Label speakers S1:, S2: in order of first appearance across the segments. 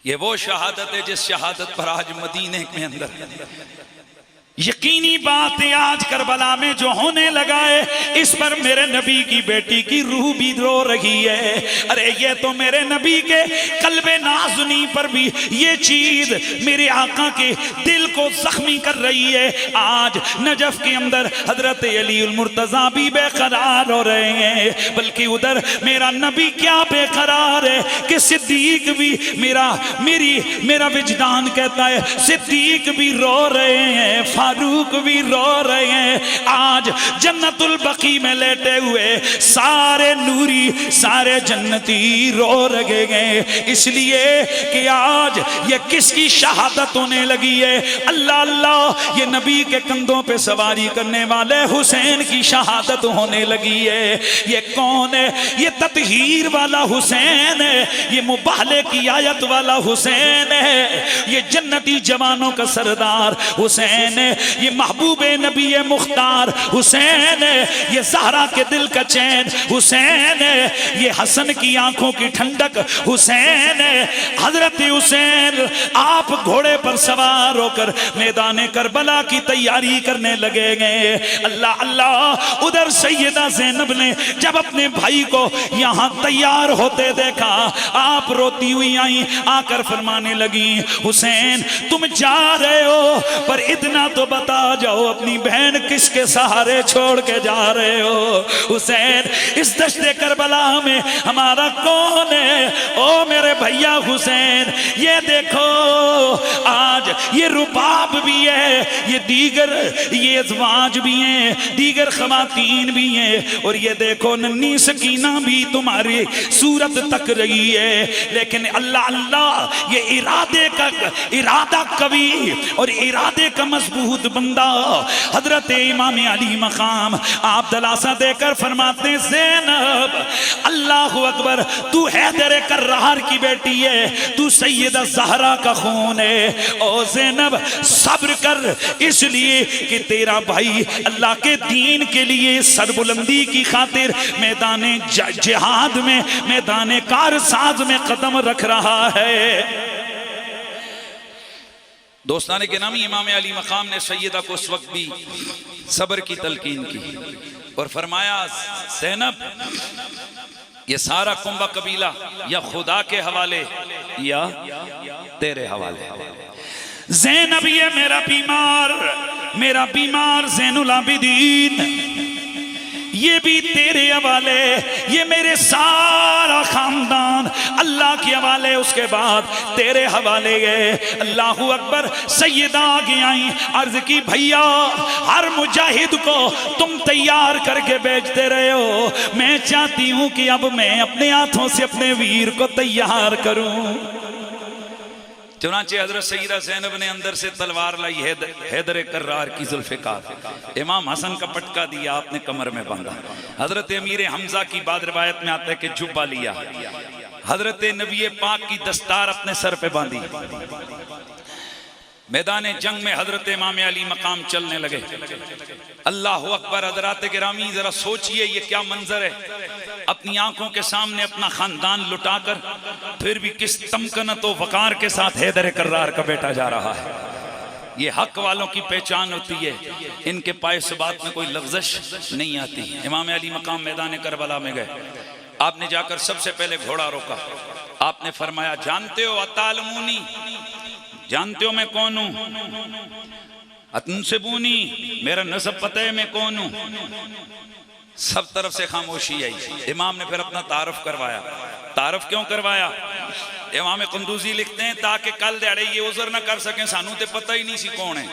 S1: ये वो शहादत है जिस शहादत पर आज मदीने के अंदर यकीनी बात है आज करबला में जो होने लगा है, इस पर मेरे नबी की बेटी की रूह भी रो रही है। अरे ये तो मेरे नबी के कल्बे नाज़ुनी पर भी ये चीज मेरे आका के दिल को जख्मी कर रही है। आज नजफ के अंदर हजरत अली उल मुर्तजा भी बेकरार हो रहे हैं, बल्कि उधर मेरा नबी क्या बेकरार है कि सिद्दीक भी मेरा विजदान कहता है सिद्दीक भी रो रहे हैं, फारूक भी रो रहे हैं। आज जन्नतुल बकी में लेटे हुए सारे नूरी सारे जन्नती रो रहे हैं, इसलिए कि आज ये किसकी शहादत होने लगी है। अल्लाह अल्लाह, ये नबी के कंधों पे सवारी करने वाले हुसैन की शहादत होने लगी है। ये कौन है? ये ततहीर वाला हुसैन है, ये मुबाले की आयत वाला हुसैन है, ये जन्नती जवानों का सरदार हुसैन है, ये महबूबे नबी मुख्तार हुसैन है, ये ज़हरा के दिल का चैन हुसैन है, ये हसन की आंखों की ठंडक हुसैन है। हजरत हुसैन आप घोड़े पर सवार होकर मैदान करबला की तैयारी करने लगे गए। अल्लाह अल्लाह, उधर सैयदा ज़ैनब ने जब अपने भाई को यहाँ तैयार होते देखा, आप रोती हुई आई, आकर फरमाने लगी हुसैन तुम जा रहे हो, पर इतना तो बता जाओ अपनी बहन किसके सहारे छोड़ के जा रहे हो। हुसैन इस दश्ते करबला में हमारा कौन है? ओ मेरे भैया हुसैन, ये देखो आज ये रुबाब भी है, ये दीगर ये अज़वाज भी हैं, दीगर खवातीन भी हैं, और ये देखो नन्ही सकीना भी तुम्हारी सूरत तक रही है। लेकिन अल्लाह अल्लाह, ये इरादा कवि और इरादे का मजबूत बंदा हजरत इमाम अली मकाम आप दलासा देकर फरमाते हैं ज़ैनब अल्लाहु अकबर, तू हैदर कर्रार की बेटी है, तू सैयदा ज़हरा का खून है। ओ ज़ैनब सब्र कर, इसलिए कि तेरा भाई अल्लाह के दीन के लिए सरबुलंदी की खातिर मैदान जिहाद में, मैदान कारसाज में कदम रख रहा है। दोस्ताने के नामी इमाम अली मकाम ने सैयदा को उस वक्त भी सब्र की तलकीन की और फरमाया ज़ैनब ये सारा कुंबा कबीला या खुदा के हवाले या तेरे हवाले। ज़ैनब ये मेरा बीमार ज़ैनुल आबिदीन ये भी तेरे हवाले, ये मेरे सारा खानदान अल्लाह के हवाले, उसके बाद तेरे हवाले है। अल्लाहु अकबर। सैयदा आगे आई, अर्ज की भैया हर मुजाहिद को तुम तैयार करके भेजते रहे हो, मैं चाहती हूं कि अब मैं अपने हाथों से अपने वीर को तैयार करूं। चुनांचे हजरत सैयदा ज़ैनब ने अंदर से तलवार लाई, हैदर कर्रार की जुल्फ़िकार, इमाम हसन का पटका दिया, आपने कमर में बांधा। हजरत अमीर हमजा की बाद रिवायत में आता है कि जुब्बा लिया, हजरत नबी पाक की दस्तार अपने सर पे बांधी। मैदान जंग में हजरत इमाम अली मकाम चलने लगे। अल्लाह अकबर। हजरात गिरामी जरा सोचिए ये क्या मंजर है, अपनी आंखों के सामने अपना खानदान लुटाकर फिर भी किस तमकनत व वकार के साथ हैदर कर्रार का बेटा जा रहा है। ये हक वालों की पहचान होती है, इनके पाए सबात में कोई लफ्ज़श नहीं आती। इमाम अली मकाम मैदान करबला में गए, आपने जाकर सबसे पहले घोड़ा रोका, आपने फरमाया जानते हो अतालमूनी, जानते हो मैं कौन हूं? अतनसबूनी, मेरा नसब पता है मैं कौन हूं? सब तरफ से खामोशी आई। इमाम ने फिर अपना तारफ करवाया। तारफ क्यों करवाया? इमाम कुंदूजी लिखते हैं ताकि कल दहाड़े ये उज़र ना कर सकें सानू तो पता ही नहीं सी कौन है।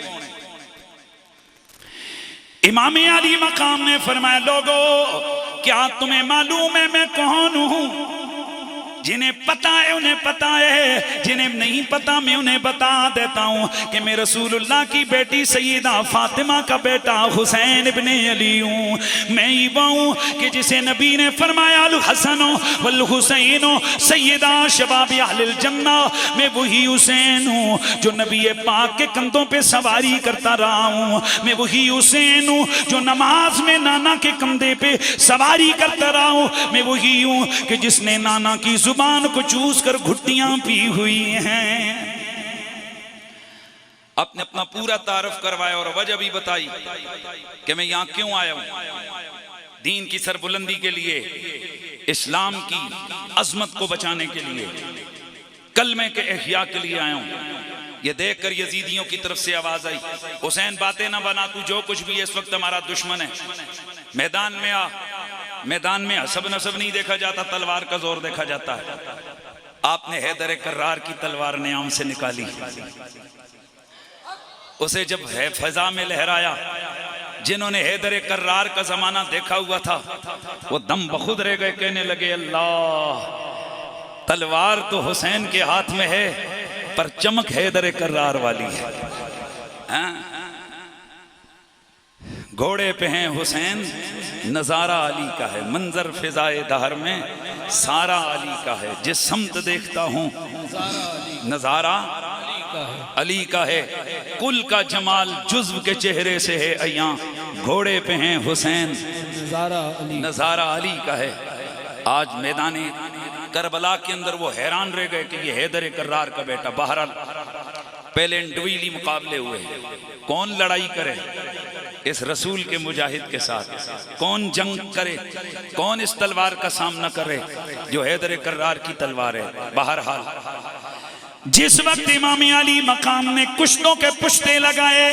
S1: इमाम अली मकाम ने फरमाया लोगो क्या तुम्हें मालूम है मैं कौन हूं? जिन्हें पता है उन्हें पता है, जिन्हें नहीं पता मैं उन्हें बता देता हूँ कि मैं रसूलुल्लाह की बेटी सैयदा फातिमा का बेटा हुसैन इब्ने अली हूँ। मैं ही वो हूँ कि जिसे नबी ने फरमाया अल हसनो वल हुसैनो सैयदा शबाबी अहलिल जन्ना, मैं वही हुसैन हूँ जो नबी पाक के कंधों पे सवारी करता रहा हूँ। मैं वही हुसैन हूँ जो नमाज में नाना के कंधे पे सवारी करता रहा हूँ। मैं वही हूँ कि जिसने नाना की जुबान को चूस कर घुट्टियां पी हुई हैं। आपने अपना पूरा तारफ करवाया और वजह भी बताई कि मैं यहां क्यों आया हूं। दीन की सरबुलंदी के लिए, इस्लाम की अजमत को बचाने के लिए, कलमे के इह्या के लिए आया हूं। ये देखकर यजीदियों की तरफ से आवाज आई, हुसैन बातें ना बना, तू जो कुछ भी इस वक्त हमारा दुश्मन है, मैदान में आ। मैदान में हसब नसब नहीं देखा जाता, तलवार का जोर देखा जाता है। आपने हैदर कर्रार की तलवार न्याम से निकाली, उसे जब है फजा में लहराया, जिन्होंने हैदर कर्रार का जमाना देखा हुआ था वो दम बखुद रह गए, कहने लगे अल्लाह, तलवार तो हुसैन के हाथ में है पर चमक हैदर कर्रार वाली है। घोड़े पे हैं हुसैन, नजारा अली का है, मंजर फिजाए दहर में सारा अली का है। जिस समत देखता हूं नजारा अली का है, कुल का जमाल जुज्व के चेहरे से है अय्या। घोड़े पे हैं हुसैन, नजारा अली का है। आज मैदाने करबला के अंदर वो हैरान रह गए कि ये हैदर कर्रार का बेटा। बहरहाल पहले इंडिविजुअली मुकाबले हुए, कौन लड़ाई करे इस रसूल के मुजाहिद के साथ, कौन जंग करे, कौन इस तलवार का सामना करे जो हैदर कर्रार की तलवार है। बहरहाल जिस वक्त इमाम अली मकाम ने कुश्तों के पुश्ते लगाए,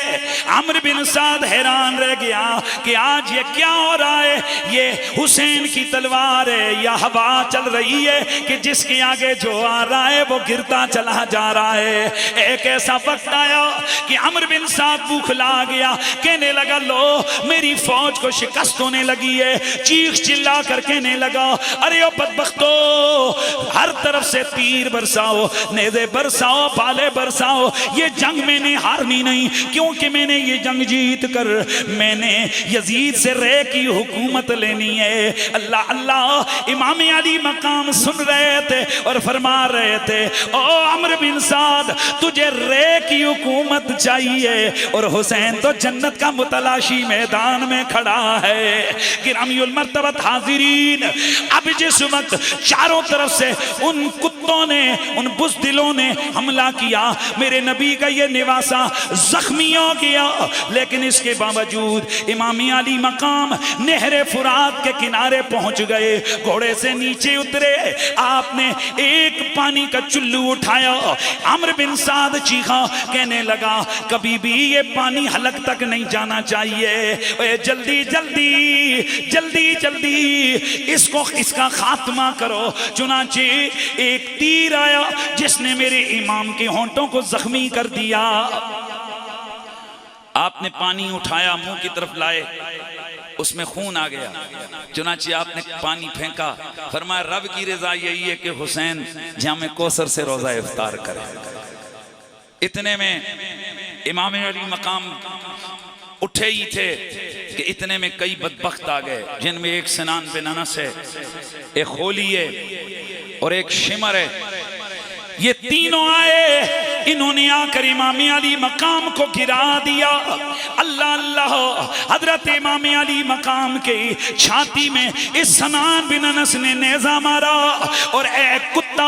S1: अम्र बिन साद हैरान रह गया कि आज ये क्या हो रहा है। ये हुसैन की तलवार है या हवा चल रही है कि जिसके आगे जो आ रहा है वो गिरता चला जा रहा है। एक ऐसा वक्त आया कि अम्र बिन साद बौखला गया, कहने लगा लो मेरी फौज को शिकस्त होने लगी है। चीख चिल्ला कर कहने लगा, अरे ओ बदबख्तो, हर तरफ से तीर बरसाओ, नेज़े बरसाओ, पाले बरसाओ। ये जंग मैंने हारनी नहीं, क्योंकि मैंने ये जंग जीत कर मैंने यजीद से रे की हुकूमत लेनी है। अल्लाह अल्लाह। इमाम अली मकाम सुन रहे थे और फरमा रहे थे, ओ अम्र बिन साद, तुझे रे की हुकूमत चाहिए और हुसैन तो जन्नत का मुतलाशी मैदान में खड़ा है। गिरामियुल मर्तबत हाजिरीन, अब जिस वक्त चारों तरफ से उन कुत्तों ने, उन बुज़दिलों ने हमला किया, मेरे नबी का ये निवासा जख्मी हो गया, लेकिन इसके बावजूद इमाम अली मकाम नहरे फुरात के किनारे पहुंच गए। घोड़े से नीचे उतरे, आपने एक पानी का चुल्लू उठाया। अम्र बिन साद चीखा, कहने लगा कभी भी ये पानी हलक तक नहीं जाना चाहिए। जल्दी जल्दी जल्दी जल्दी इसको, इसका खात्मा करो। चुनाचे एक तीर आया जिसने मेरे इमाम के होंठों को जख्मी कर दिया। आपने पानी उठाया, मुंह की तरफ लाए, उसमें खून आ गया। चुनाचे आपने पानी फेंका, फरमाया रब की रजा यही है कि हुसैन जामे कौसर से रोजा इफ्तार करे। इतने में इमाम अली मकाम उठे ही थे कि इतने में कई बदबख्त आ गए, जिनमें एक सिनान बिन अनस है, एक खोली है और एक शिमर है। ये तीनों आए, इन्होंने आकर इमाम अली मकाम को गिरा दिया। अल्लाह अल्लाह। हजरत इमाम अली मकाम के छाती में इस सनान बिन अनस ने नेजा मारा और एक कुत्ता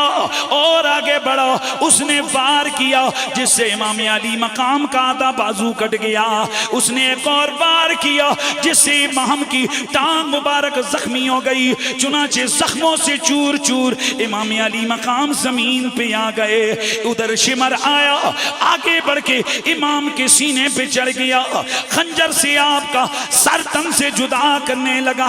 S1: और आगे बढ़ा, उसने वार किया जिससे इमाम अली मकाम का आधा बाजू कट गया। उसने एक और वार किया जिससे इमाम की टांग मुबारक जख्मी हो गई। चुनाचे जख्मों से चूर चूर इमाम अली मकाम जमीन पे आ गए। उधर शिमर आया, आगे बढ़ के इमाम के सीने पे चढ़ गया, खंजर से आपका सर तन से जुदा करने लगा।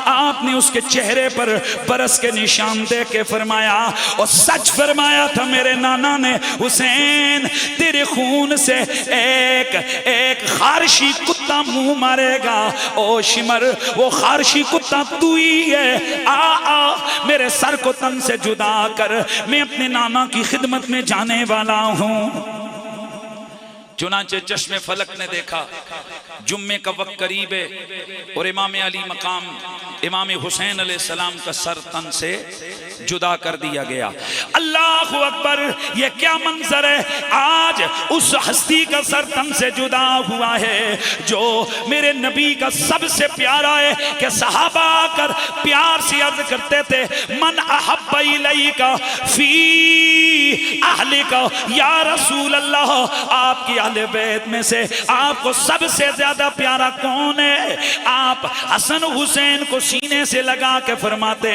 S1: आपने उसके चेहरे पर बरस के निशान दे के फरमाया, और सच फरमाया था मेरे नाना ने, हुसैन तेरे खून से एक एक खारशी कुत्ता मुंह मारेगा। ओ शिमर, वो खारशी कुत्ता तू ही है। आ आ मेरे सर को तन से जुदा कर, मैं अपने नाना की खिदमत में जाने वाला हूं। चुनाचे चश्मे फलक ने देखा, जुम्मे का वक्त करीब है और इमाम अली मकाम इमाम हुसैन अलैहिस्सलाम का सर तन से जुदा कर दिया गया। अल्लाह अकबर, ये क्या मंजर है। आज उस हस्ती का सर तन से जुदा हुआ है जो मेरे नबी का सबसे प्यारा है कि सहाबा आकर प्यार से अर्ज करते थे, मन अहब्बा इलैका फी अहलिका या रसूल अल्लाह, आपकी अहले बैत में से आपको सबसे ज्यादा प्यारा कौन है। आप हसन हुसैन को सीने से लगा के फरमाते,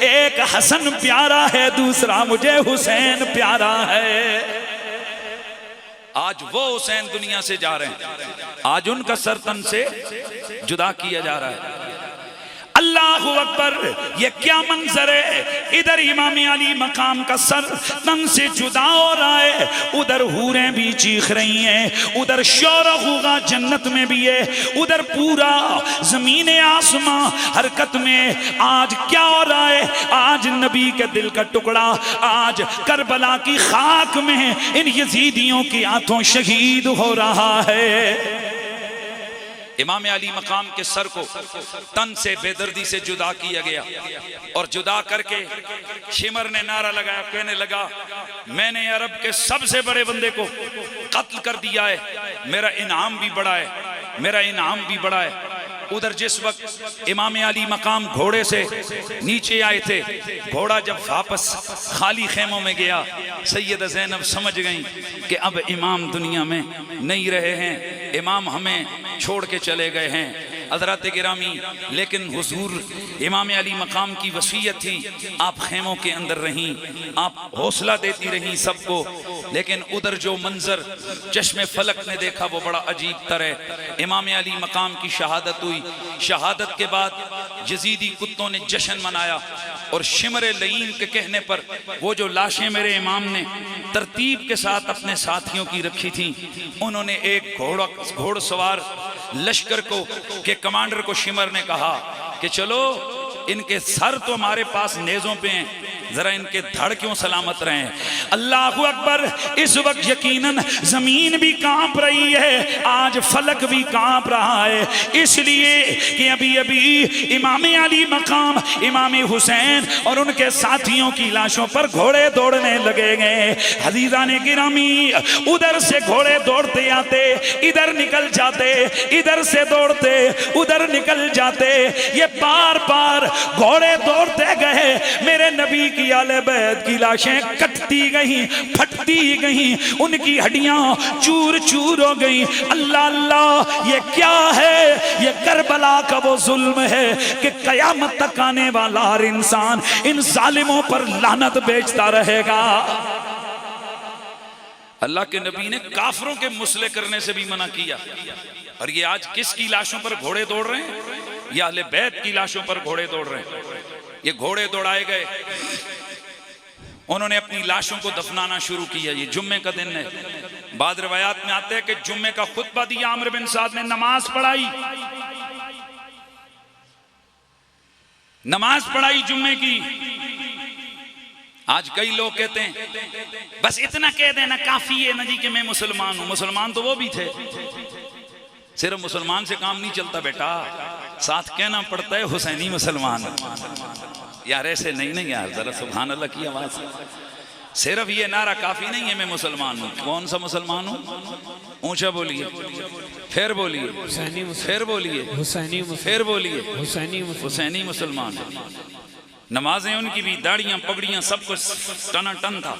S1: एक हसन प्यारा है, दूसरा मुझे हुसैन प्यारा है। आज वो हुसैन दुनिया से जा रहे हैं, आज उनका सर तन से जुदा किया जा रहा है। अल्लाह अकबर, ये क्या मंजर है। इधर इमाम अली मकाम का सर तन से जुदा हो रहा है, उधर हूरें भी चीख रही हैं, उधर शौरा होगा जन्नत में भी है, उधर पूरा जमीन आसमां हरकत में। आज क्या हो रहा है, आज नबी के दिल का टुकड़ा आज करबला की खाक में इन यजीदियों के हाथों शहीद हो रहा है। इमाम अली मकाम के सर को तन से बेदर्दी से जुदा किया गया और जुदा करके शिमर ने नारा लगाया, कहने लगा, मैंने अरब के सबसे बड़े बंदे को कत्ल कर दिया है, मेरा इनाम भी बड़ा है, मेरा इनाम भी बड़ा है। उधर जिस वक्त इमाम अली मकाम घोड़े से नीचे आए थे, घोड़ा जब वापस खाली खेमों में गया, सैयद ज़ैनब समझ गई कि अब इमाम दुनिया में नहीं रहे हैं, इमाम हमें छोड़ के चले गए हैं। हज़रात गिरामी, लेकिन हुजूर इमाम अली मकाम की वसीयत थी, आप खेमों के अंदर रहीं, आप हौसला देती रहीं सबको। लेकिन उधर जो मंजर चश्मे फलक ने देखा वो बड़ा अजीब तरह। इमाम अली मकाम की शहादत हुई, शहादत के बाद यजीदी कुत्तों ने जश्न मनाया और शिमर लईन के कहने पर वो जो लाशें मेरे इमाम ने तरतीब के साथ अपने साथियों की रखी थी, उन्होंने एक घोड़सवार लश्कर को के कमांडर को शिमर ने कहा कि चलो इनके सर तो हमारे पास नेज़ों पे हैं, जरा इनके धड़ क्यों सलामत रहे। अल्लाह अकबर, इस वक्त यकीनन जमीन भी कांप रही है, आज फलक भी कांप रहा है, इसलिए कि अभी अभी इमाम अली मकाम इमाम हुसैन और उनके साथियों की लाशों पर घोड़े दौड़ने लगे गए। हज़ीज़ाने गिरामी, उधर से घोड़े दौड़ते आते, इधर निकल जाते, इधर से दौड़ते उधर निकल जाते, ये बार बार घोड़े दौड़ते गए। मेरे नबी की आले बैत की लाशें कटती गईं, फटती गईं, उनकी हड्डियां चूर चूर हो गईं। अल्लाह अल्लाह, ये क्या है, ये करबला का वो जुल्म है कि कयामत तक आने वाला हर इंसान इन जालिमों पर लानत बेचता रहेगा। अल्लाह के नबी ने काफरों के मुसले करने से भी मना किया, और ये आज किसकी लाशों पर घोड़े दौड़ रहे हैं? या अहले बैत की लाशों पर घोड़े दौड़ रहे हैं। ये घोड़े दौड़ाए गए, उन्होंने अपनी लाशों को दफनाना शुरू किया। ये जुम्मे का दिन है, बाद रिवायात में आते हैं कि जुम्मे का खुतबा दिया आमिर बिन साद ने, नमाज पढ़ाई जुम्मे की। आज कई लोग कहते हैं बस इतना कह देना काफी है ना जी कि मैं मुसलमान हूं। मुसलमान तो वो भी थे, सिर्फ मुसलमान से काम नहीं चलता बेटा, साथ कहना पड़ता है हुसैनी मुसलमान। यार ऐसे नहीं यार, जरा सुभान अल्लाह की आवाज। सिर्फ ये नारा काफी नहीं है मैं मुसलमान हूँ। कौन सा मुसलमान हूँ? ऊंचा बोलिए, फिर बोलिए, फिर बोलिए, फिर बोलिए, हुसैनी मुसलमान। नमाजें उनकी भी, दाढ़ियां पगड़ियां सब कुछ टनाटन था।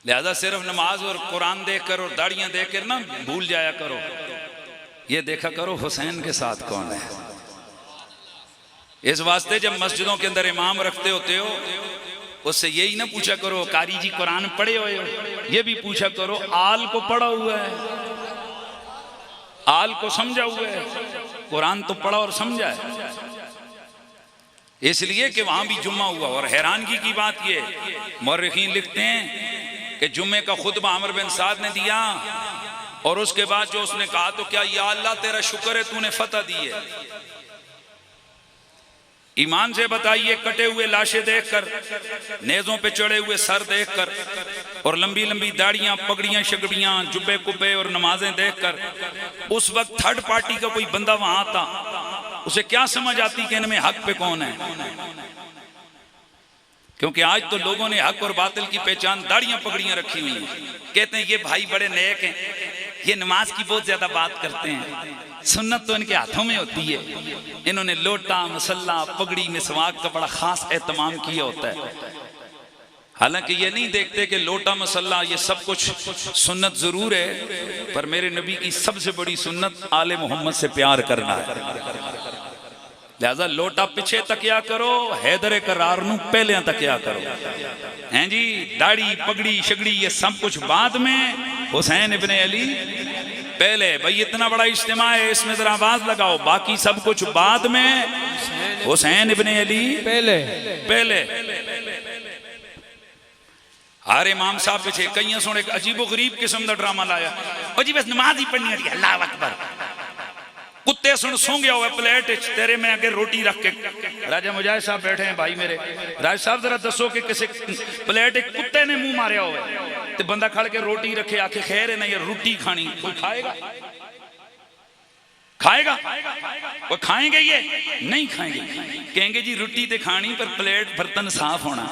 S1: लिहाजा सिर्फ नमाज और कुरान देखकर और दाढ़ियां देखकर ना भूल जाया करो, ये देखा करो हुसैन के साथ कौन है। इस वास्ते जब मस्जिदों के अंदर इमाम रखते होते हो, उससे यही ना पूछा करो कारी जी कुरान पढ़े हुए हो, ये भी पूछा करो आल को पढ़ा हुआ है, आल को समझा हुआ है। कुरान तो पढ़ा और समझा है, इसलिए कि वहां भी जुम्मा हुआ। और हैरानगी की बात ये, मौरखीन लिखते हैं कि जुम्मे का खुतबा आमिर बिन साद ने दिया और उसके बाद जो उसने कहा तो क्या, या अल्लाह तेरा शुक्र है तूने फतह दी है। ईमान से बताइए, कटे हुए लाशें देखकर, नेज़ों पे चढ़े हुए सर देखकर और लंबी लंबी दाढ़ियां, पगड़ियां, शगड़ियां, जुब्बे कुब्बे और नमाजें देखकर, उस वक्त थर्ड पार्टी का कोई बंदा वहां आता उसे क्या समझ आती कि इनमें हक पे कौन है। क्योंकि आज तो लोगों ने हक और बातिल की पहचान दाढ़ियां पगड़ियां रखी हुई हैं। कहते हैं ये भाई बड़े नेक हैं, ये नमाज की बहुत ज्यादा बात करते हैं, सुन्नत तो इनके हाथों में होती है। इन्होंने लोटा, मसल्ला, पगड़ी, मिसवाक का बड़ा खास एहतमाम किया होता है। हालांकि ये नहीं देखते कि लोटा, मसल्ला ये सब कुछ सुन्नत जरूर है, पर मेरे नबी की सबसे बड़ी सुन्नत आले मोहम्मद से प्यार करना है। लिहाजा लोटा पिछे तकिया करो, हैदर करार नू पहले तकिया करो। हैं जी, दाढ़ी, पगड़ी, शगड़ी ये सब कुछ बाद में, हुसैन इब्ने अली पहले। भाई इतना बड़ा इज्तिमा है, इसमें जरा आवाज लगाओ, बाकी सब कुछ बाद में, हुसैन इब्ने अली पहले। हर इमाम साहब पिछे कई सुन एक अजीबो गरीब किस्म का ड्रामा लाया, और जी बस नमाज ही पढ़नी है, अल्लाह अकबर। कुत्ते सुन सो गया हुआ प्लेट तेरे में आगे रोटी रख के। राजा मुजाहिद साहब बैठे हैं भाई मेरे, राज साहब जरा दसो कि किसी प्लेट एक कुत्ते ने मुंह मारिया हुआ तो बंदा खड़ के रोटी रखे, आके खैर है ना ये रोटी खानी, कोई खाएगा? खाएगा? वो खाएंगे? ये नहीं खाएंगे। कहेंगे जी रोटी ते खानी पर प्लेट बर्तन साफ होना।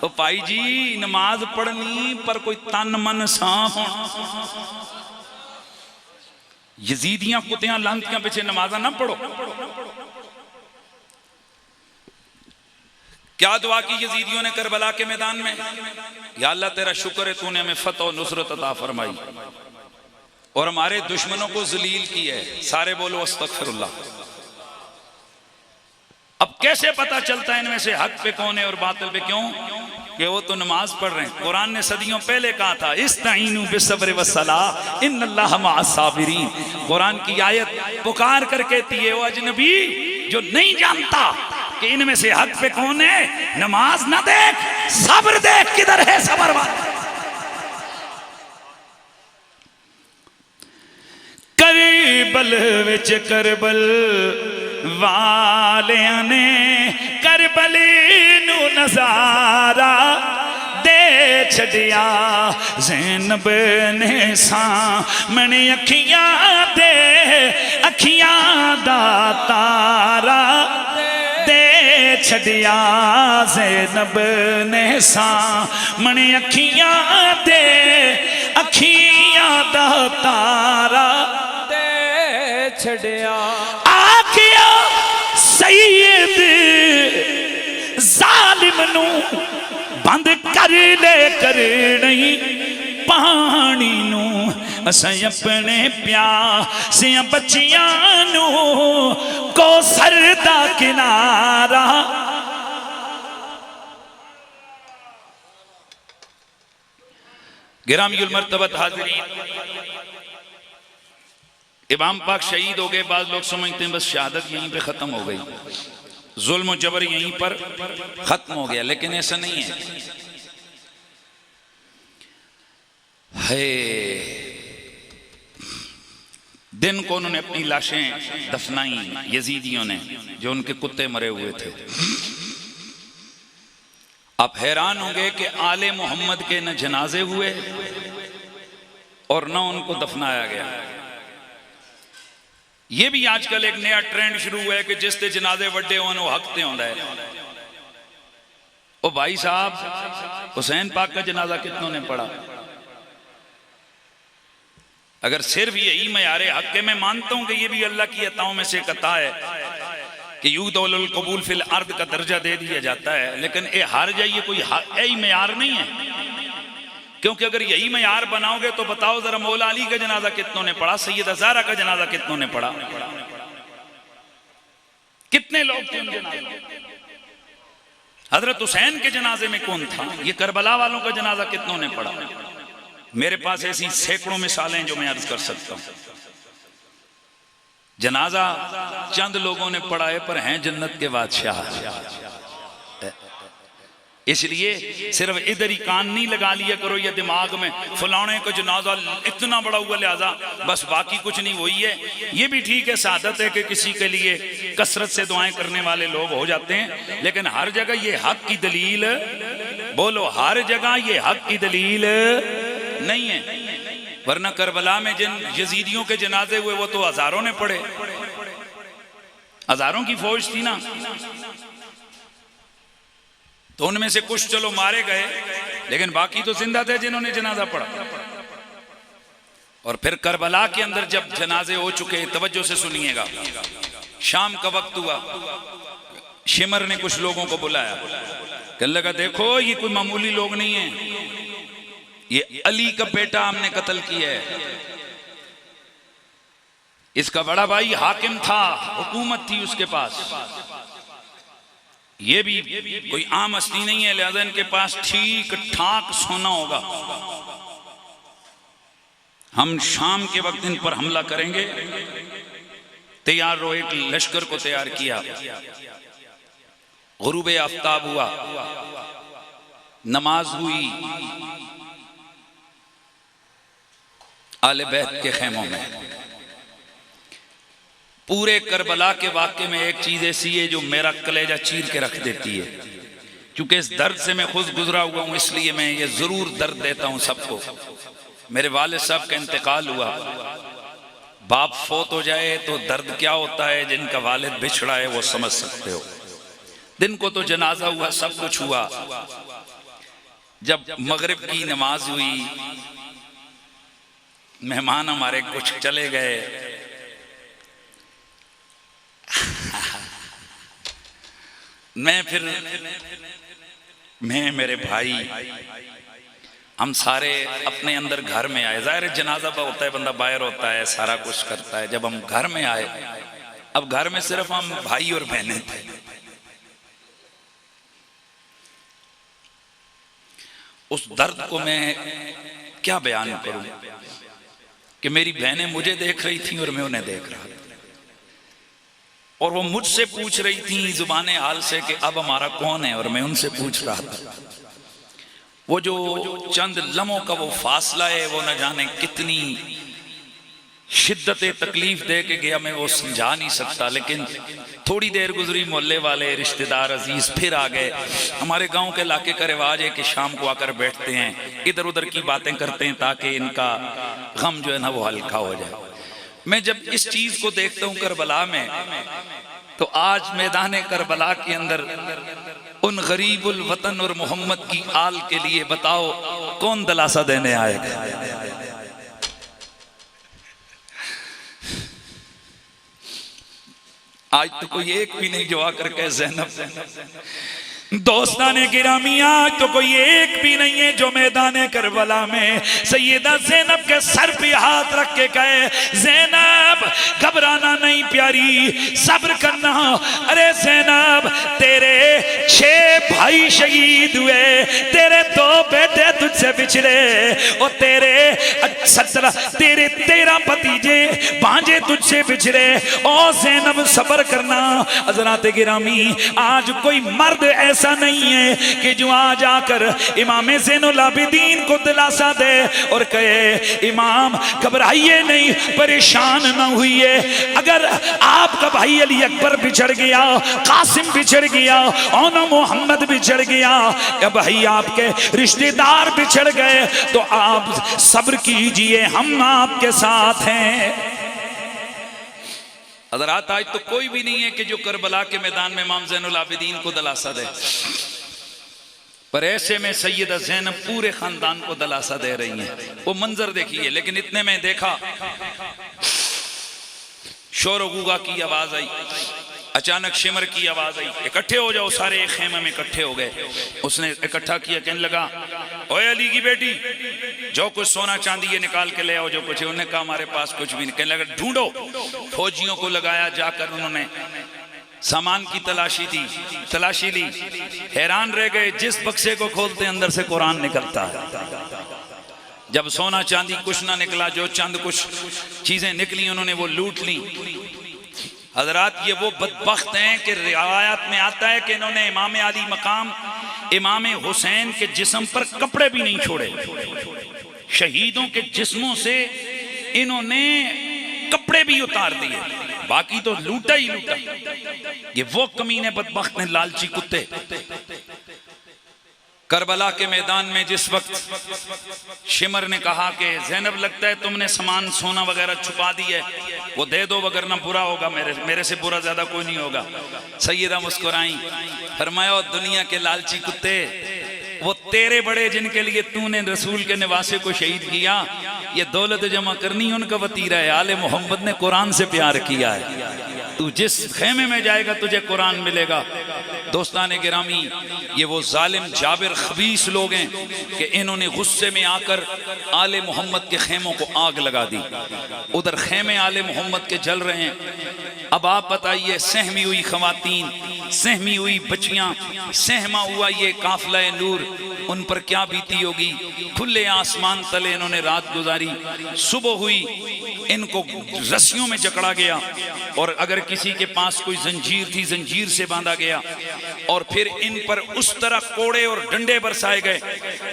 S1: तो भाई जी नमाज पढ़नी पर कोई तन मन साफ होना। यजीदियां कुत्तियां लांतियां पीछे नमाजा ना पढ़ो। क्या दुआ की यजीदियों ने करबला के मैदान में? या अल्लाह तेरा शुक्र है तूने हमें फतह और नुसरत अता फरमाई और हमारे दुश्मनों को जलील किया है। सारे बोलो अस्तगफिरुल्लाह। अब कैसे पता चलता है इनमें से हक पे कौन है और बातिल पे क्यों? कि वो तो नमाज पढ़ रहे हैं। कुरान ने सदियों पहले कहा था इस्ताइनु बिस्सब्र वस्सलाह इन्नल्लाह मअस साबिरीन। कुरान की आयत पुकार कर कहती है, वो अजनबी जो नहीं जानता कि इनमें से हक पे कौन है, नमाज ना देख, सब्र देख, किधर है सब्र वाला। करबल विच करबल वालियां ने करबली नू नजारा दे छड़िया। ज़ैनब ने सामने अखियां दे, अखियां दा तारा दे छड़िया। ज़ैनब ने सामने अखियां दे, अखियां दा तारा दे छड़िया। आखिया सैयद जालिम नू बंद कर ले, कर नहीं पानी नू। असां अपने प्यासियां बच्चियां नू कौसर दा किनारा। गिरामीउल मर्तबत हाज़रीन, इमाम पाक शहीद हो गए। बाद लोग समझते हैं बस शहादत यहीं पे खत्म हो गई, जुल्म और जबर यहीं पर खत्म हो गया, लेकिन ऐसा नहीं है। दिन को उन्होंने अपनी लाशें दफनाई यजीदियों ने, जो उनके कुत्ते मरे हुए थे। आप हैरान होंगे कि आले मोहम्मद के न जनाजे हुए और न उनको दफनाया गया। ये भी आजकल एक नया ट्रेंड शुरू हुआ है कि जिसते जनाजे वड्डे होने वो हकते होंदा है। ओ भाई साहब, हुसैन पाक का जनाजा कितनों ने पढ़ा? अगर सिर्फ यही मयारे हक के, मैं मानता हूं कि ये भी अल्लाह की अताओं में से कता है कि यूदउल कबूल फिल अर्द का दर्जा दे दिया जाता है, लेकिन ये हार जाइए कोई यही मयार नहीं है। क्योंकि अगर यही मयार बनाओगे तो बताओ जरा मौला अली का जनाजा कितनों ने पढ़ा, सैयदा ज़हरा का जनाजा कितनों ने पढ़ा, कितने लोग थे उन जनाजे में? हजरत हुसैन के जनाजे में कौन था? ये करबला वालों का जनाजा कितनों ने पढ़ा? मेरे पास ऐसी सैकड़ों मिसालें जो मैं अर्ज कर सकता हूं। जनाजा चंद लोगों ने पढ़ा है, पर हैं जन्नत के बादशाह। इसलिए सिर्फ इधर ही कान नहीं लगा लिया करो या दिमाग में फलाने का जनाजा इतना बड़ा हुआ लिहाजा बस बाकी कुछ नहीं। वही है, ये भी ठीक है, सादत है कि किसी के लिए कसरत से दुआएं करने वाले लोग हो जाते हैं, लेकिन हर जगह ये हक की दलील, बोलो हर जगह ये हक की दलील नहीं है। वरना करबला में जिन यजीदियों के जनाजे हुए वो तो हजारों ने पढ़े, हजारों की फौज थी ना, तो उनमें से कुछ चलो मारे गए, लेकिन बाकी तो जिंदा थे जिन्होंने जनाजा पढ़ा। और फिर करबला के अंदर जब जनाजे हो चुके, तवज्जो से सुनिएगा, शाम का वक्त हुआ, शिमर ने कुछ लोगों को बुलाया, कहने लगा देखो ये कोई मामूली लोग नहीं है, ये अली का बेटा हमने कत्ल किया है, इसका बड़ा भाई हाकिम था, हुकूमत थी उसके पास, ये भी कोई आम हस्ती नहीं है, लिहाजा इनके पास ठीक ठाक सोना होगा, हम शाम के वक्त इन पर हमला करेंगे। तैयार रहो। एक लश्कर को तैयार किया, गुरूब आफ्ताब हुआ, नमाज हुई आले बैत के खेमों में। पूरे करबला के वाक़े में एक चीज ऐसी है जो मेरा कलेजा चीर के रख देती है, क्योंकि इस दर्द से मैं खुद गुजरा हुआ हूं, इसलिए मैं ये जरूर दर्द देता हूं सबको। मेरे वालिद साहब का इंतकाल हुआ, बाप फौत हो जाए तो दर्द क्या होता है, जिनका वालिद बिछड़ा है वो समझ सकते हो। दिन को तो जनाजा हुआ, सब कुछ हुआ, जब मगरिब की नमाज हुई, मेहमान हमारे कुछ चले गए, मैं मेरे भाई हम सारे अपने अंदर घर में आए। जाहिर जनाजा होता है, बंदा बाहर होता है, सारा कुछ करता है। जब हम घर में आए, अब घर में सिर्फ हम भाई और बहनें थे। उस दर्द को मैं क्या बयान करूं कि मेरी बहनें मुझे देख रही थी और मैं उन्हें देख रहा था, और वो मुझसे पूछ रही थी जुबाने हाल से कि अब हमारा कौन है, और मैं उनसे पूछ रहा था। वो जो चंद लम्हों का वो फासला है, वो न जाने कितनी शिद्दत तकलीफ दे के गया, मैं वो समझा नहीं सकता। लेकिन थोड़ी देर गुजरी, मोहल्ले वाले रिश्तेदार अजीज फिर आ गए। हमारे गांव के इलाके का रिवाज है कि शाम को आकर बैठते हैं, इधर उधर की बातें करते हैं, ताकि इनका गम जो है ना वो हल्का हो जाए। मैं जब इस चीज को देखता हूं करबला में, तो आज मैदान करबला के अंदर उन गरीबुल वतन और मोहम्मद की आल के लिए बताओ कौन दिलासा देने आएगा। आज तो कोई एक भी नहीं जो आकर कहे ज़ैनब। दोस्ताने गिरामी, आज तो कोई एक भी नहीं है जो मैदान करबला में सैयदा ज़ैनब के सर पे हाथ रख के कहे ज़ैनब घबराना नहीं प्यारी, सब्र करना। अरे ज़ैनब तेरे 6 भाई शहीद हुए, तेरे 2 बेटे तुझसे बिछड़े, और तेरे 13 भतीजे भांजे तुझसे बिछड़े। ओ ज़ैनब सब्र करना। हज़रात गिरामी, आज कोई मर्द ऐसा नहीं है कि जो आज आकर इमाम ज़ैनुल आबिदीन को दिलासा दे और कहे इमाम घबराइए नहीं, परेशान न हुई। अगर आपका भाई अली अकबर बिछड़ गया, कासिम बिछड़ गया, और मोहम्मद बिछड़ गया, या भाई आपके रिश्तेदार बिछड़ गए, तो आप सब्र कीजिए, हम आपके साथ हैं। हज़रात, आज तो कोई भी नहीं है कि जो करबला के मैदान में इमाम ज़ैनुल आबिदीन को दिलासा दे, पर ऐसे में सैयदा ज़ैनब पूरे खानदान को दिलासा दे रही हैं। वो मंजर देखिए। लेकिन इतने में देखा शोर गुगा की आवाज आई, अचानक शिमर की आवाज आई, इकट्ठे हो जाओ। सारे एक खेमे में इकट्ठे हो गए। उसने इकट्ठा किया, कहने लगा ओए अली की बेटी, जो कुछ सोना चांदी ये निकाल के ले आओ, जो कुछ है। उन्होंने कहा हमारे पास कुछ भी नहीं। कहने लगा ढूंढो। फौजियों को लगाया, जाकर उन्होंने सामान की तलाशी दी, तलाशी ली, हैरान रह गए। जिस बक्से को खोलते अंदर से कुरान निकलता है। जब सोना चांदी कुछ ना निकला, जो चंद कुछ चीजें निकली उन्होंने वो लूट ली। हजरात, ये वो बदबख्त हैं कि रिवायत में आता है कि इन्होंने इमाम अली मकाम इमाम हुसैन के जिस्म पर कपड़े भी नहीं छोड़े। शहीदों के जिस्मों से इन्होंने कपड़े भी उतार दिए, बाकी तो लूटा ही लूटा। ये वो कमीने बदबख्त हैं, लालची कुत्ते। करबला के मैदान में जिस वक्त शिमर ने कहा कि ज़ैनब लगता है तुमने सामान सोना वगैरह छुपा दी है, वो दे दो वगरना बुरा होगा, मेरे से बुरा ज्यादा कोई नहीं होगा। सैयदा मुस्कुराई, फरमाया दुनिया के लालची कुत्ते, वो तेरे बड़े जिनके लिए तूने रसूल के निवासे को शहीद किया, ये दौलत जमा करनी उनका वतीरा है। आले मोहम्मद ने कुरान से प्यार किया है। तू जिस खेमे में जाएगा तुझे कुरान मिलेगा। दोस्तान गिरामी, ये वो जालिम जाबिर खबीस लोग हैं कि इन्होंने गुस्से में आकर आले मोहम्मद के खेमों को आग लगा दी। उधर खेमे आले मोहम्मद के जल रहे हैं। अब आप बताइए, सहमी हुई खवातीन, सहमी हुई बच्चियां, सहमा हुआ ये काफिला नूर, उन पर क्या बीती होगी। खुले आसमान तले इन्होंने रात गुजारी। सुबह हुई, इनको रस्सियों में जकड़ा गया, और अगर किसी के पास कोई जंजीर थी जंजीर से बांधा गया, और फिर इन पर उस तरह कोड़े और डंडे बरसाए गए।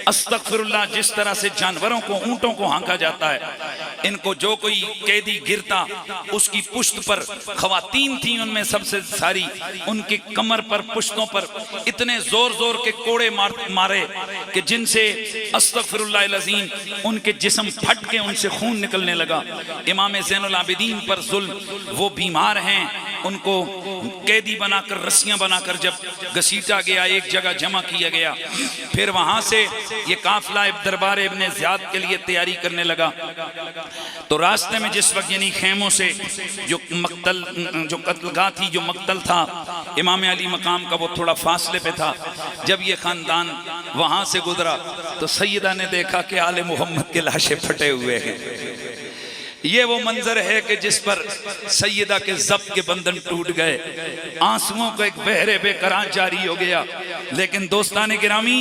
S1: अस्तगफिरुल्लाह, जिस तरह से जानवरों को, ऊंटों को हाँका जाता है, इनको जो कोई कैदी गिरता उसकी पुश्त पर, खवातीन थी उनमें सबसे सारी, उनकी कमर पर, पुश्तों पर इतने जोर जोर के कोड़े मारे कि जिनसे अस्तगफिरुल्लाह अज़ीम उनके जिस्म फट के उनसे खून निकलने लगा। इमाम ज़ैनुल आबिदीन पर जुल्म, वो बीमार हैं, उनको कैदी बनाकर, रस्सियां बनाकर जब घसीटा गया, एक जगह जमा किया गया, फिर वहां से ये काफिला दरबार इब्ने ज़ियाद के लिए तैयारी करने लगा। तो रास्ते में जिस वक्त यानी खेमों से जो कत्लगाह थी, जो मक्तल था इमाम अली मकाम का, वो थोड़ा फासले पे था। जब ये खानदान वहां से गुजरा तो सैयदा ने देखा कि आले मोहम्मद के लाशें फटे हुए हैं। ये वो मंजर है कि जिस पर सैयदा के ज़ब्त के बंधन टूट गए, आंसुओं का एक बहरे बेकरार जारी हो गया। लेकिन दोस्तान गिरामी,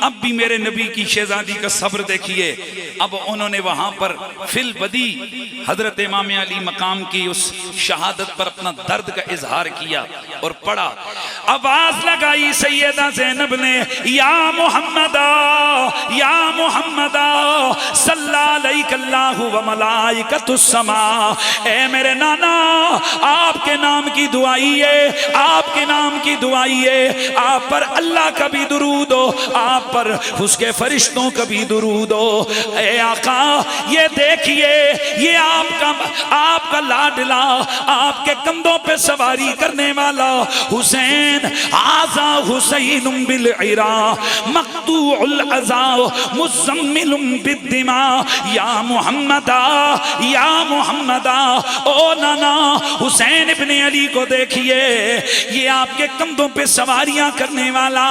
S1: अब भी मेरे नबी की शहजादी का सब्र देखिए। अब उन्होंने वहां पर फिल बदी हजरत इमाम अली मकाम की उस शहादत पर अपना दर्द का इजहार किया और पढ़ा। आवाज लगाई सैयदा ज़ैनब ने, या मुहम्मदा, या मुहम्मदा सल्लल्लाहु अलैहि व मलाइकतुस समा। ए मेरे नाना, आपके नाम की दुआई है, आपके नाम की दुआई है। आप पर अल्लाह का भी दुरूद हो, आप पर उसके फरिश्तों का भी दुरूद हो। ए आका, ये देखिए, ये आपका लाडला, आपके कंधों पे सवारी करने वाला हुसैन, आजा हुसैन बिल इरा मक्तूउल अज़ा मुज़म्मिलुम बिद्दिमा। या मुहम्मदा, या मुहम्मदा, ओ नाना हुसैन इब्ने अली को देखिए, ये आपके कंधों पे सवारियां करने वाला,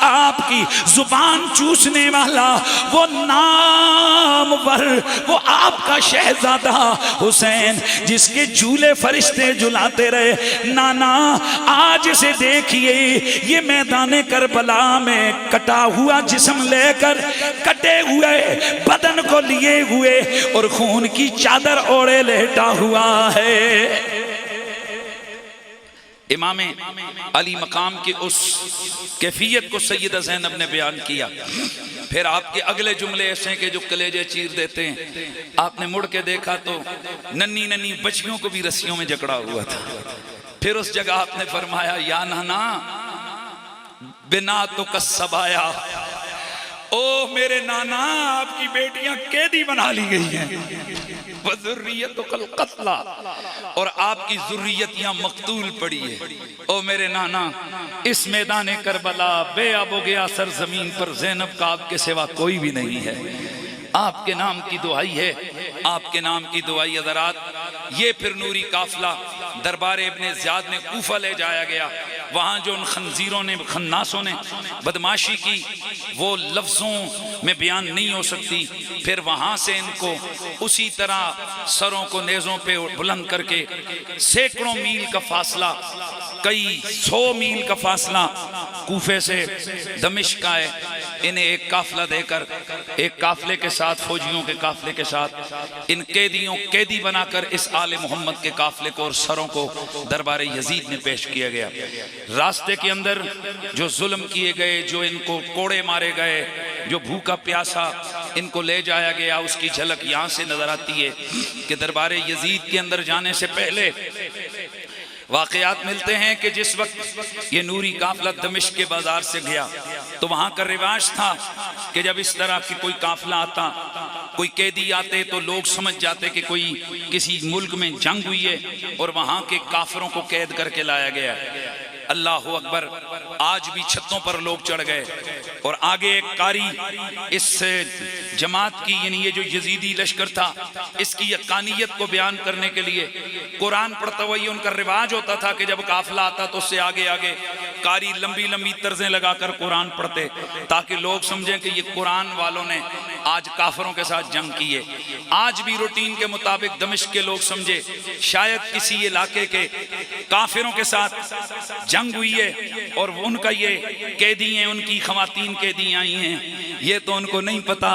S1: आपकी जुबान चूसने वाला, वो नामवर, वो आपका शहजादा हुसैन, जिसके झूले फरिश्ते झुलाते रहे। नाना, आज से देखिए, ये मैदान करबला में कटा हुआ जिस्म लेकर, कटे हुए बदन को लिए हुए और खून की चादर ओढ़े लेटा हुआ है। इमाम अली मकाम की उस कैफियत को सैयदा ज़ैनब ने बयान किया। फिर आपके अगले जुमले ऐसे के जो कलेजे चीर देते हैं। आपने मुड़ के देखा तो नन्ही नन्ही बच्चियों को भी रस्सियों में जकड़ा हुआ था। फिर उस जगह आपने फरमाया, या नाना बिना तो कसबाया, ओ मेरे नाना, आपकी बेटियां कैदी बना ली गई हैं, कत्ला, और आपकी जुर्रियतियां मकतूल पड़ी है। ओ मेरे नाना, इस मैदान करबला बेअब हो गया सरजमीन पर ज़ैनब का आपके सिवा कोई भी नहीं है। आपके नाम की दुआई है, आपके नाम की दुआई हज़रात। ये फिर नूरी काफिला दरबार इब्ने ज़ियाद में कूफा ले जाया गया। वहाँ जो उन खंजीरों ने, खन्नासों ने बदमाशी की, वो लफ्ज़ों में बयान नहीं हो सकती। फिर वहाँ से इनको उसी तरह सरों को नेज़ों पे बुलंद करके सैकड़ों मील का फासला, कई 100 मील का फासला कूफे से दमिश्क आए। इन्हें एक काफिला देकर, एक काफिले के साथ, फौजियों के काफिले के साथ, इन कैदी बनाकर इस आले मोहम्मद के काफिले को और सरों को दरबार यजीद में पेश किया गया। रास्ते के अंदर जो जुल्म किए गए, जो इनको कोड़े मारे गए, जो भूखा प्यासा इनको ले जाया गया, उसकी झलक यहाँ से नजर आती है कि दरबार यजीद के अंदर जाने से पहले वाकयात मिलते हैं कि जिस वक्त ये नूरी काफिला दमिश्क के बाजार से गया तो वहां का रिवाज था कि जब इस तरह की कोई काफिला आता कोई कैदी आते तो लोग समझ जाते कि कोई किसी मुल्क में जंग हुई है और वहां के काफिरों को कैद करके लाया गया। अल्लाह अकबर। आज भी छतों पर लोग चढ़ गए और आगे एक कारी इस जमात की, यानी ये जो यजीदी लश्कर था, इसकी यकानियत को बयान करने के लिए कुरान पढ़ता हुआ, ये उनका रिवाज होता था कि जब काफिला आता तो उससे आगे आगे कारी लंबी लंबी तर्जें लगाकर कुरान पढ़ते ताकि लोग समझें कि ये कुरान वालों ने आज काफिरों के साथ जंग की है। आज भी रूटीन के मुताबिक दमिश्क के लोग समझे शायद किसी इलाके के काफिरों के साथ जंग हुई है और उनका ये कैदी हैं, उनकी खवातीन कैदी आई हैं। ये तो उनको नहीं पता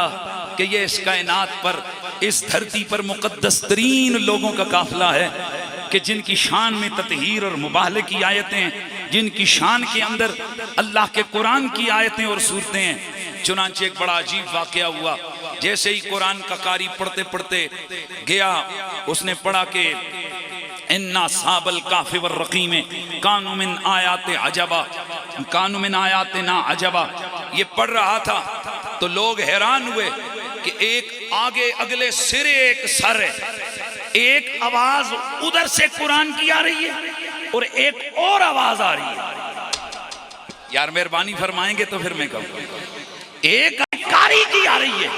S1: कि ये इस कायनात पर, इस धरती पर मुकद्दस तरीन लोगों का काफिला है कि जिनकी शान में ततहीर और मुबाहले की आयतें, जिनकी शान के अंदर अल्लाह के कुरान की आयतें और सूरतें हैं। चुनांचे एक बड़ा अजीब वाकया हुआ। जैसे ही कुरान का कारी पढ़ते पढ़ते गया, उसने पढ़ा कि इन्ना साबल काफी वर रकीम कानू मिन आयाते अजबा, कानू मिन आयाते ना अजबा। ये पढ़ रहा था तो लोग हैरान हुए कि एक आगे अगले सिरे एक सर है, एक आवाज उधर से कुरान की आ रही है और एक और आवाज आ रही है। यार मेहरबानी फरमाएंगे तो फिर मैं कहूँ, एक कारी की आ रही है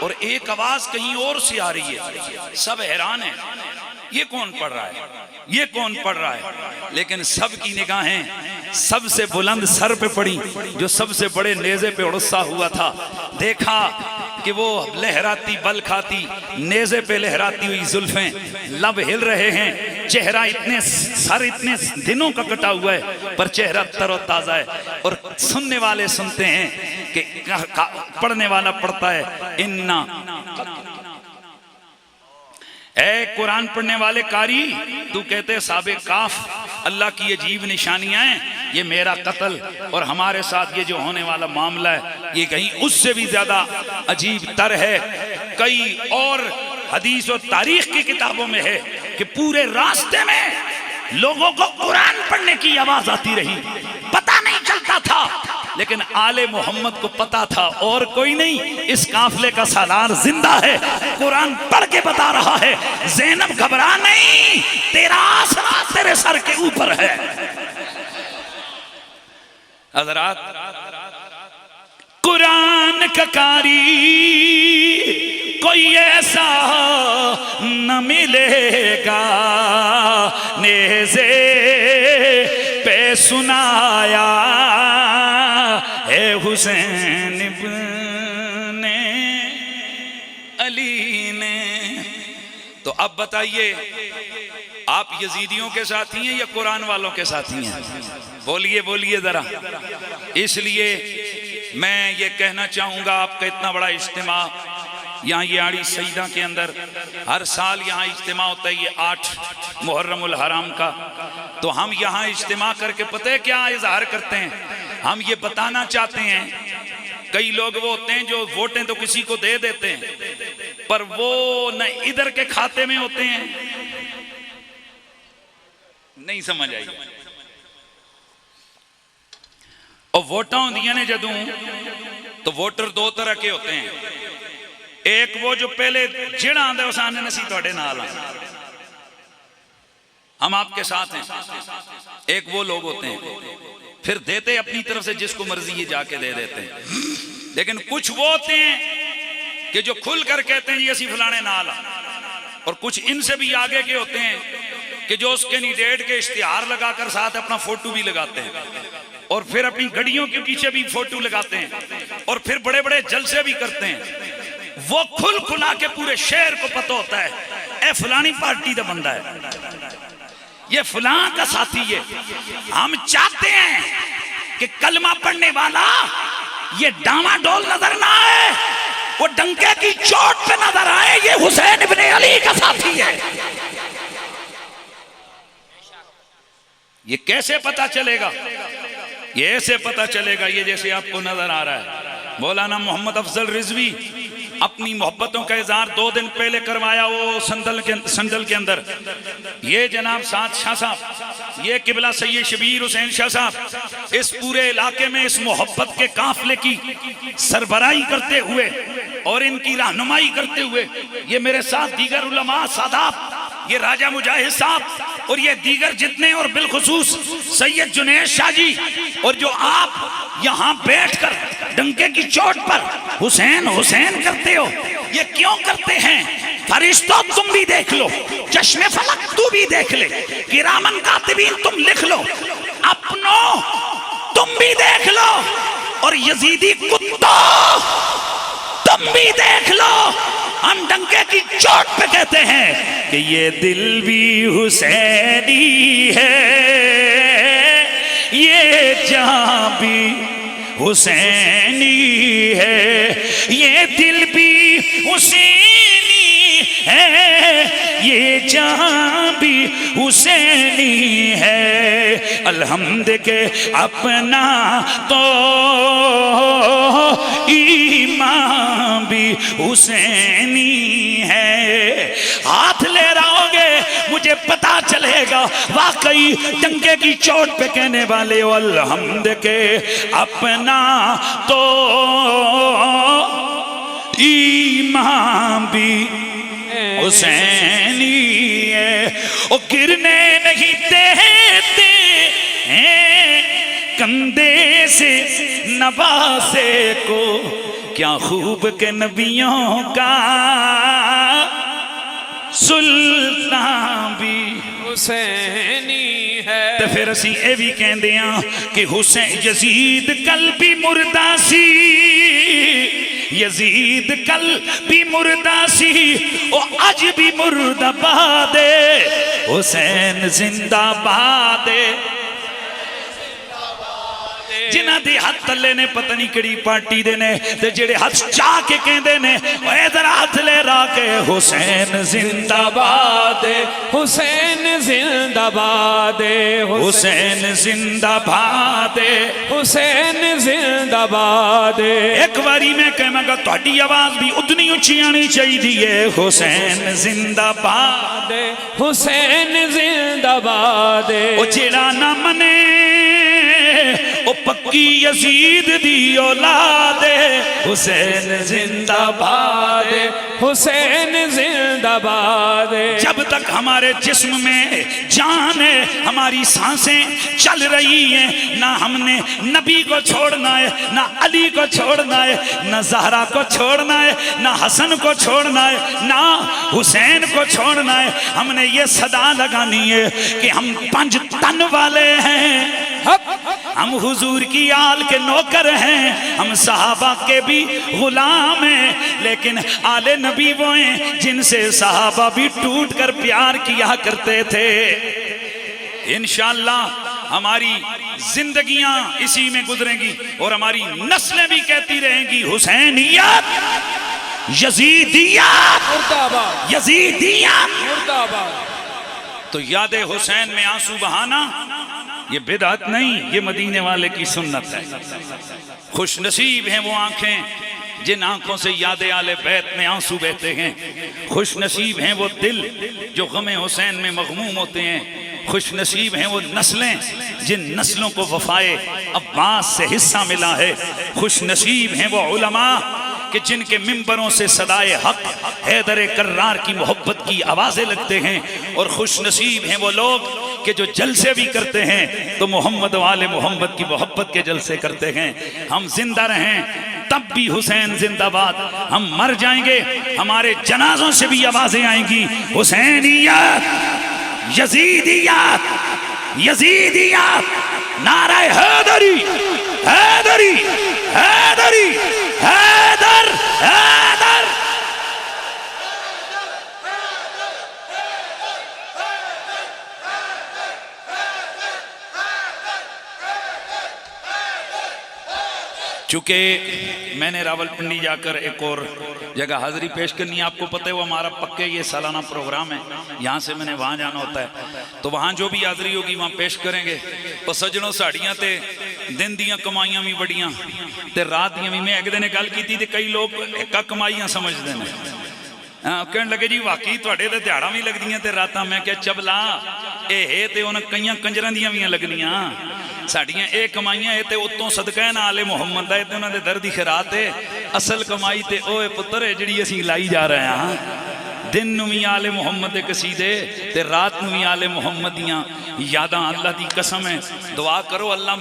S1: और एक आवाज कहीं और से आ रही है। सब हैरान है, ये कौन पढ़ रहा है, ये कौन पढ़ रहा है। लेकिन सबकी निगाहें सबसे बुलंद सर पे पड़ी जो सबसे बड़े नेज़े पे उड़सा हुआ था। देखा कि वो लहराती बल खाती नेज़े पे लहराती हुई जुल्फें, लब हिल रहे हैं, चेहरा इतने सर इतने दिनों का कटा हुआ है पर चेहरा तरोताजा है। और सुनने वाले सुनते हैं कि पढ़ने वाला पढ़ता है इन्ना, ऐ कुरान पढ़ने वाले कारी, तू कहते साबे काफ अल्लाह की अजीब निशानियां हैं, ये मेरा कत्ल और हमारे साथ ये जो होने वाला मामला है ये कहीं उससे भी ज्यादा अजीब तर है। कई और हदीस और तारीख की किताबों में है कि पूरे रास्ते में लोगों को कुरान पढ़ने की आवाज आती रही, पता नहीं चलता था, लेकिन आले मोहम्मद को पता था और कोई नहीं। इस काफिले का सालार जिंदा है, कुरान पढ़ के बता रहा है, ज़ैनब घबरा नहीं, तेरा आसरा तेरे सर के ऊपर है। हज़रात, कुरान का कारी कोई ऐसा न मिलेगा, नेज़े पे सुनाया हुसैन इब्ने अली ने। तो अब बताइए, आप यजीदियों के साथी हैं या कुरान वालों के साथी हैं? बोलिए बोलिए जरा। इसलिए मैं ये कहना चाहूंगा, आपका इतना बड़ा इज्तिमा यहाँ ये आड़ी सईदा के अंदर हर साल यहाँ इज्तिमा होता है, ये 8 मुहर्रमुल हराम का। तो हम यहाँ इज्तिमा करके पता है क्या इजहार करते हैं? हम ये बताना चाहते हैं, कई लोग वो होते हैं जो वोटें तो किसी को दे देते हैं पर वो न इधर के खाते में होते हैं, नहीं समझ आई। और वोटा होंदियां ने जदों, तो वोटर दो तरह के होते हैं। एक वो जो पहले जेड़ा आंदा उस आने नसी तोड़े नाल हम आपके साथ हैं। एक वो लोग होते हैं फिर देते अपनी तरफ से जिसको मर्जी ये जाके दे देते हैं। लेकिन कुछ वो होते हैं कि जो खुल कर कहते हैं ये असी फलाने नाल। और कुछ इनसे भी आगे के होते हैं कि जो उस कैंडिडेट के इश्तिहार लगाकर साथ अपना फोटो भी लगाते हैं और फिर अपनी गड्डियों के पीछे भी फोटो लगाते हैं और फिर बड़े बड़े जलसे भी करते हैं। वो खुल खुला के पूरे शहर को पता होता है ए फलानी पार्टी का बंदा है, ये फलां का साथी है। हम चाहते हैं कि कलमा पढ़ने वाला ये डामाडोल नजर ना आए, वो डंके की चोट पे नजर आए, ये हुसैन इब्ने अली का साथी है। ये कैसे पता चलेगा? ये ऐसे पता चलेगा, ये जैसे आपको नजर आ रहा है मौलाना मोहम्मद अफजल रिजवी अपनी मोहब्बतों का इजहार 2 दिन पहले करवाया वो संदल के अंदर। ये जनाब साद शाह साहब, ये किबला सैयद शबीर हुसैन शाह साहब इस पूरे इलाके में इस मोहब्बत के काफिले की सरबराही करते हुए और इनकी रहनुमाई करते हुए ये मेरे साथ दीगर उलमा सादात, ये राजा मुजाहिद साहब और ये दीगर जितने, और बिलखुसूस सैयद जुनैद शाह जी, और जो आप यहाँ बैठकर डंके की चोट पर हुसैन हुसैन करते हो, ये क्यों करते हैं? फरिश्तों तुम भी देख लो, चश्मे फलक तू भी देख ले, किरामन कातिबीन तुम लिख लो, अपनों तुम भी देख लो, और यजीदी कुत्तों तुम भी देख लो। हम डंके की चोट पे कहते हैं कि ये दिल भी हुसैनी है, ये जान भी हुसैनी है, ये दिल भी हुसैनी है, ये जान भी हुसैनी है। अलहम्द के अपना तो ईमान भी हुसैनी है। हाथ ले रहोगे मुझे पता चलेगा वाकई डंके की चोट पे कहने वाले हो अलहम्द के अपना तो ईमान भी हुसैनी है। ओ गिरने नहीं देते हैं कंधे से नवासे को, क्या खूब के नबियों का सुल्तान भी
S2: हुसैनी है।
S1: तो फिर असी ये भी कहते हैं कि हुसैन यजीद कल भी मुर्दा सी, यजीद कल भी मुर्दा सी, ओ आज भी मुर्दाबाद, हुसैन जिंदाबाद। जिन्हां दे हाथ तले ने पता नहीं किहड़ी पार्टी दे ने, ते जेड़े हाथ चाह के कहंदे ने इधर हाथ ले रा के हुसैन जिंदाबाद,
S2: हुसैन जिंदाबाद,
S1: हुसैन जिंदाबाद,
S2: हुसैन जिंदाबाद।
S1: एक बारी मैं कहवांगा तुहाडी आवाज भी उतनी उच्ची आनी चाहिए, हुसैन जिंदाबाद,
S2: हुसैन जिंदाबाद।
S1: ओ जेड़ा ना मने ओ पक्की यजीद दी औलाद, हुसैन जिंदाबाद,
S2: हुसैन जिंदाबाद।
S1: जब तक हमारे जिस्म में जान है, हमारी सांसें चल रही हैं, ना हमने नबी को छोड़ना है, ना अली को छोड़ना है, ना ज़हरा को छोड़ना है, ना हसन को छोड़ना है, ना हुसैन को छोड़ना है। हमने ये सदा लगानी है कि हम पंज तन वाले हैं, हम हुजूर की आल के नौकर हैं, हम सहाबा के भी गुलाम हैं, लेकिन आले नबी वो हैं जिनसे सहाबा भी टूट कर प्यार किया करते थे। इंशाअल्लाह हमारी जिंदगियां इसी में गुजरेंगी और हमारी नस्लें भी कहती रहेंगी हुसैनियत, यजीदियत,
S2: मुर्दाबाद,
S1: यजीदियत,
S2: मुर्दाबाद।
S1: तो याद हुसैन में आंसू बहाना ये बिदअत नहीं, ये मदीने वाले की सुन्नत है। खुश नसीब हैं वो आंखें जिन आंखों से याद आले बैत में आंसू बहते हैं। खुश नसीब हैं वो दिल जो गमे हुसैन में मगमूम होते हैं। खुश नसीब हैं वो नस्लें जिन नस्लों को वफाए अब्बास से हिस्सा मिला है। खुश नसीब हैं वो उलमा कि जिनके मिंबरों से सदाए हक हैदर कर्रार की मोहब्बत की आवाज़ें लगते हैं। और खुश नसीब हैं वो लोग कि जो जलसे भी करते हैं तो मोहम्मद वाले मोहम्मद की मोहब्बत के जलसे करते हैं। हम जिंदा रहें तब भी हुसैन जिंदाबाद, हम मर जाएंगे हमारे जनाजों से भी आवाज़ें आएंगी हुसैनियत, यजीदियत, यजीदियत, नारा हैदरी, हैदरी, हैदरी, हैदर, हैदर। चूंकि मैंने रावलपिंडी जाकर एक और जगह हाजिरी पेश करनी है, आपको पता है वो हमारा पक्के ये सालाना प्रोग्राम है, यहाँ से मैंने वहाँ जाना होता है, तो वहाँ जो भी हाजिरी होगी वहाँ पेश करेंगे। तो सजनों साड़ियाँ ते दिन दियाँ कमाइयाँ भी बड़ियाँ ते रात दियाँ भी। मैं एक दिन गल की थी, कई लोग एक कमाइयाँ समझते हैं, कहने लगे जी वाकई थोड़े तो दिहाड़ा भी लगदियाँ ते रातां। मैं क्या चबला ਇਹ ਤੇ ਉਹਨਾਂ ਕਈਆਂ ਕੰਜਰਾਂ ਦੀਆਂ ਵੀ ਲੱਗਣੀਆਂ ਸਾਡੀਆਂ ਇਹ ਕਮਾਈਆਂ ਇਹ ਤੇ ਉਤੋਂ ਸਦਕਾ ਹੈ ਨਾ ਆਲੇ ਮੁਹੰਮਦ ਦਾ ਇਹ ਤੇ ਉਹਨਾਂ ਦੇ ਦਰ ਦੀ ਖੈਰਾਤ ਹੈ ਅਸਲ ਕਮਾਈ ਤੇ ਓਏ ਪੁੱਤਰ ਹੈ ਜਿਹੜੀ ਅਸੀਂ ਲਾਈ ਜਾ ਰਹੇ ਹਾਂ दिन नूं भी आले मुहम्मद के कसीदे ते रात नूं भी आले मुहम्मद दियां यादां अल्लाह दी कसम है दुआ करो अल्लाह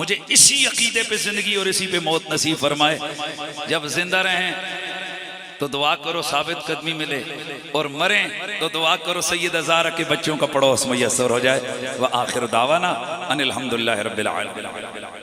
S1: मुझे इसी अकीदे पे जिंदगी और इसी पे मौत नसीब फरमाए जब जिंदा रहें तो दुआ करो साबित कदमी मिले और मरें तो दुआ करो सैयद हज़ारा के बच्चों का पड़ोस मुयस्सर हो जाए व आखिर दावाना अनिल हम्दुलिल्लाहि रब्बिल आलमीन।